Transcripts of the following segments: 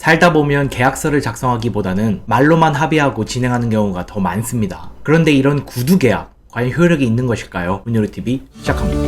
살다 보면 계약서를 작성하기보다는 말로만 합의하고 진행하는 경우가 더 많습니다. 그런데 이런 구두 계약, 과연 효력이 있는 것일까요? 훈이로TV 시작합니다.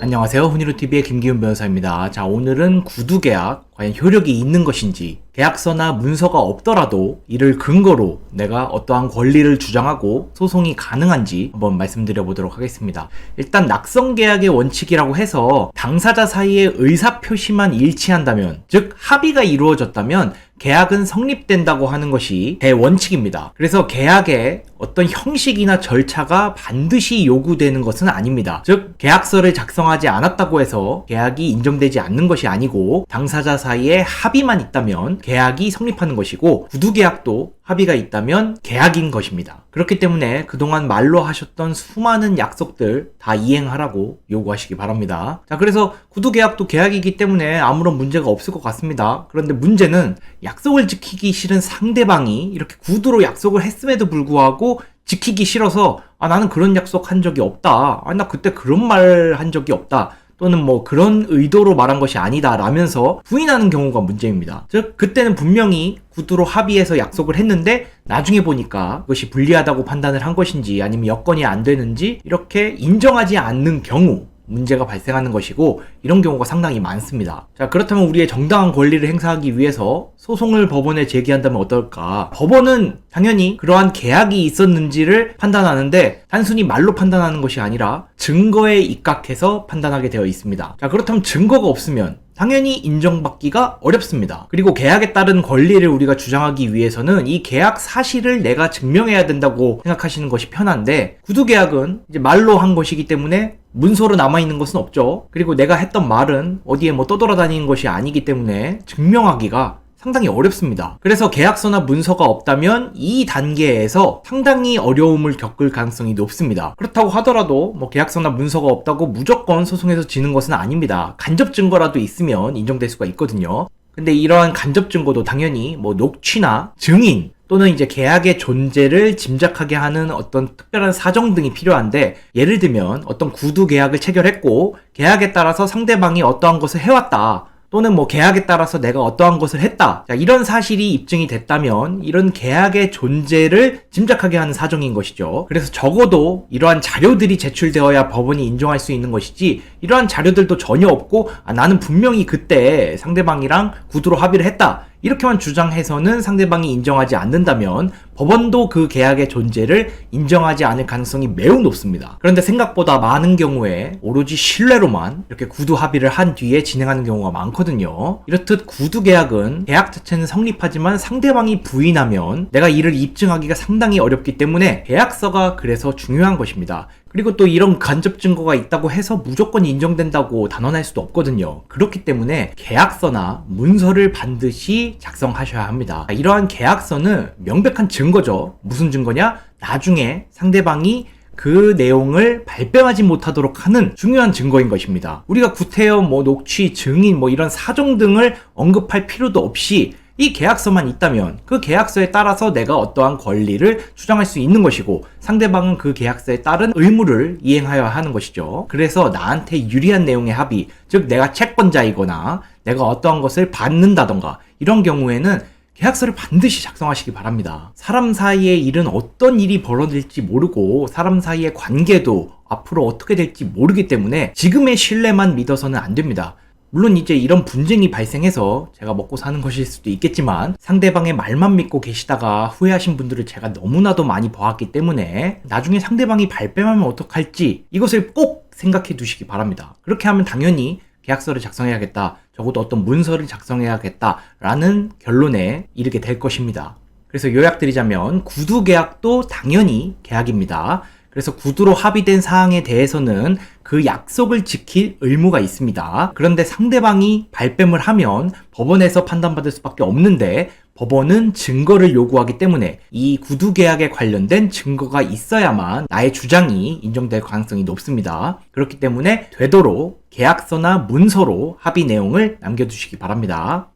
안녕하세요. 훈이로TV의 김기훈 변호사입니다. 자, 오늘은 구두 계약, 과연 효력이 있는 것인지, 계약서나 문서가 없더라도 이를 근거로 내가 어떠한 권리를 주장하고 소송이 가능한지 한번 말씀드려 보도록 하겠습니다. 일단 낙성 계약의 원칙이라고 해서 당사자 사이의 의사표시만 일치한다면, 즉 합의가 이루어졌다면 계약은 성립된다고 하는 것이 대원칙입니다. 그래서 계약에 어떤 형식이나 절차가 반드시 요구되는 것은 아닙니다. 즉 계약서를 작성하지 않았다고 해서 계약이 인정되지 않는 것이 아니고, 당사자 사이에 합의만 있다면 계약이 성립하는 것이고, 구두계약도 합의가 있다면 계약인 것입니다. 그렇기 때문에 그동안 말로 하셨던 수많은 약속들 다 이행하라고 요구하시기 바랍니다. 자, 그래서 구두계약도 계약이기 때문에 아무런 문제가 없을 것 같습니다. 그런데 문제는 약속을 지키기 싫은 상대방이 이렇게 구두로 약속을 했음에도 불구하고 지키기 싫어서 나는 그런 약속 한 적이 없다. 나 그때 그런 말 한 적이 없다. 또는 그런 의도로 말한 것이 아니다 라면서 부인하는 경우가 문제입니다. 즉 그때는 분명히 구두로 합의해서 약속을 했는데 나중에 보니까 그것이 불리하다고 판단을 한 것인지 아니면 여건이 안 되는지 이렇게 인정하지 않는 경우 문제가 발생하는 것이고, 이런 경우가 상당히 많습니다. 자, 그렇다면 우리의 정당한 권리를 행사하기 위해서 소송을 법원에 제기한다면 어떨까? 법원은 당연히 그러한 계약이 있었는지를 판단하는데 단순히 말로 판단하는 것이 아니라 증거에 입각해서 판단하게 되어 있습니다. 자, 그렇다면 증거가 없으면 당연히 인정받기가 어렵습니다. 그리고 계약에 따른 권리를 우리가 주장하기 위해서는 이 계약 사실을 내가 증명해야 된다고 생각하시는 것이 편한데, 구두계약은 이제 말로 한 것이기 때문에 문서로 남아있는 것은 없죠. 그리고 내가 했던 말은 어디에 떠돌아다니는 것이 아니기 때문에 증명하기가 상당히 어렵습니다. 그래서 계약서나 문서가 없다면 이 단계에서 상당히 어려움을 겪을 가능성이 높습니다. 그렇다고 하더라도 계약서나 문서가 없다고 무조건 소송에서 지는 것은 아닙니다. 간접 증거라도 있으면 인정될 수가 있거든요. 근데 이러한 간접 증거도 당연히 녹취나 증인 또는 이제 계약의 존재를 짐작하게 하는 어떤 특별한 사정 등이 필요한데, 예를 들면 어떤 구두 계약을 체결했고 계약에 따라서 상대방이 어떠한 것을 해왔다, 또는 계약에 따라서 내가 어떠한 것을 했다. 자, 이런 사실이 입증이 됐다면 이런 계약의 존재를 짐작하게 하는 사정인 것이죠. 그래서 적어도 이러한 자료들이 제출되어야 법원이 인정할 수 있는 것이지, 이러한 자료들도 전혀 없고 나는 분명히 그때 상대방이랑 구두로 합의를 했다, 이렇게만 주장해서는 상대방이 인정하지 않는다면 법원도 그 계약의 존재를 인정하지 않을 가능성이 매우 높습니다. 그런데 생각보다 많은 경우에 오로지 신뢰로만 이렇게 구두 합의를 한 뒤에 진행하는 경우가 많거든요. 이렇듯 구두 계약은 계약 자체는 성립하지만 상대방이 부인하면 내가 이를 입증하기가 상당히 어렵기 때문에 계약서가 그래서 중요한 것입니다. 그리고 또 이런 간접 증거가 있다고 해서 무조건 인정된다고 단언할 수도 없거든요. 그렇기 때문에 계약서나 문서를 반드시 작성하셔야 합니다. 이러한 계약서는 명백한 증거죠. 무슨 증거냐? 나중에 상대방이 그 내용을 발뺌하지 못하도록 하는 중요한 증거인 것입니다. 우리가 구태여 녹취, 증인 이런 사정 등을 언급할 필요도 없이 이 계약서만 있다면 그 계약서에 따라서 내가 어떠한 권리를 주장할 수 있는 것이고, 상대방은 그 계약서에 따른 의무를 이행하여야 하는 것이죠. 그래서 나한테 유리한 내용의 합의, 즉 내가 채권자이거나 내가 어떠한 것을 받는다던가 이런 경우에는 계약서를 반드시 작성하시기 바랍니다. 사람 사이의 일은 어떤 일이 벌어질지 모르고 사람 사이의 관계도 앞으로 어떻게 될지 모르기 때문에 지금의 신뢰만 믿어서는 안 됩니다. 물론 이제 이런 분쟁이 발생해서 제가 먹고 사는 것일 수도 있겠지만, 상대방의 말만 믿고 계시다가 후회하신 분들을 제가 너무나도 많이 봐왔기 때문에 나중에 상대방이 발뺌하면 어떡할지 이것을 꼭 생각해 두시기 바랍니다. 그렇게 하면 당연히 계약서를 작성해야겠다, 적어도 어떤 문서를 작성해야겠다라는 결론에 이르게 될 것입니다. 그래서 요약드리자면 구두 계약도 당연히 계약입니다. 그래서 구두로 합의된 사항에 대해서는 그 약속을 지킬 의무가 있습니다. 그런데 상대방이 발뺌을 하면 법원에서 판단받을 수밖에 없는데, 법원은 증거를 요구하기 때문에 이 구두 계약에 관련된 증거가 있어야만 나의 주장이 인정될 가능성이 높습니다. 그렇기 때문에 되도록 계약서나 문서로 합의 내용을 남겨두시기 바랍니다.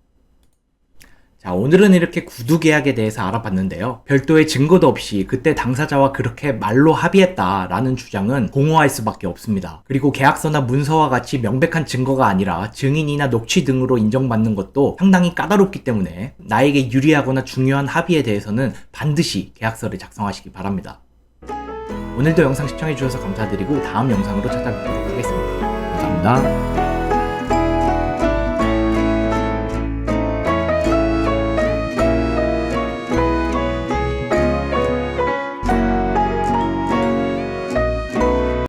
자, 오늘은 이렇게 구두 계약에 대해서 알아봤는데요. 별도의 증거도 없이 그때 당사자와 그렇게 말로 합의했다라는 주장은 공허할 수밖에 없습니다. 그리고 계약서나 문서와 같이 명백한 증거가 아니라 증인이나 녹취 등으로 인정받는 것도 상당히 까다롭기 때문에 나에게 유리하거나 중요한 합의에 대해서는 반드시 계약서를 작성하시기 바랍니다. 오늘도 영상 시청해주셔서 감사드리고 다음 영상으로 찾아뵙도록 하겠습니다. 감사합니다.